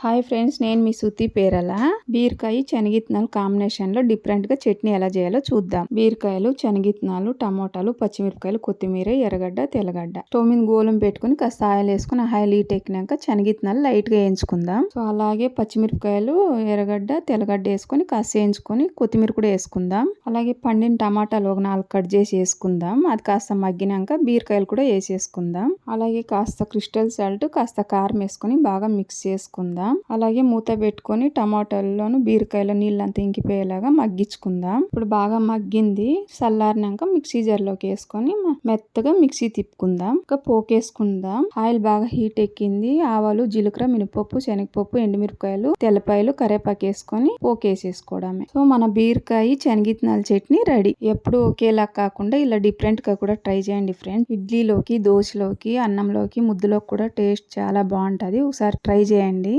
Hi friends, నేను మీ శృతి పేరల. బీరకాయ శనగిత్తనాలు combination లో డిఫరెంట్ గా చట్నీ ఎలా చేయాలో చూద్దాం. బీరకాయలు, శనగిత్తనాలు, టమోటాలు, పచ్చిమిరపకాయలు, కొత్తిమీర, ఎర్రగడ్డ, తెల్లగడ్డ. స్టవ్ మీద గోలం పెట్టుకుని కాస్త ఆయిల్ వేసుకుని ఆయిల్ హీట్ ఎక్కినాక శనగిత్తనాలు లైట్ గా వేయించుకుందాం. సో అలాగే పచ్చిమిరపకాయలు, ఎర్రగడ్డ, తెల్లగడ్డ వేసుకుని కాస్త వేయించుకొని కొత్తిమీర కూడా వేసుకుందాం. అలాగే పండిన టమాటాలు ఒక 4 కట్ చేసి వేసుకుందాం. అది కాస్త మగ్గినాక బీరకాయలు కూడా వేసేసుకుందాం. అలాగే కాస్త క్రిస్టల్ సాల్ట్, కాస్త కారం వేసుకుని బాగా మిక్స్ చేసుకుందాం. అలాగే మూత పెట్టుకొని టమాటాల్లోను బీరకాయల నీళ్ళంతా ఇంకిపోయేలాగా మగ్గించుకుందాం. ఇప్పుడు బాగా మగ్గింది. చల్లారినాక మిక్సీ జార్లోకి వేసుకొని మెత్తగా మిక్సీ తిప్పుకుందాం. ఇంకా పోకేసుకుందాం. ఆయిల్ బాగా హీట్ ఎక్కింది. ఆవాలు, జీలకర్ర, మినపప్పు, శనగపప్పు, ఎండుమిరపకాయలు, తెల్లపాయలు, కరేపాకు వేసుకొని పోకేసేసుకోవడమే. సో మన బీరకాయ శనగిత్తనాల చట్నీ రెడీ. ఎప్పుడు ఒకేలా కాకుండా ఇలా డిఫరెంట్ గా కూడా ట్రై చేయండి ఫ్రెండ్స్. ఇడ్లీలోకి, దోశలోకి, అన్నంలోకి, ముద్దలోకి కూడా టేస్ట్ చాలా బాగుంటది. ఒకసారి ట్రై చేయండి.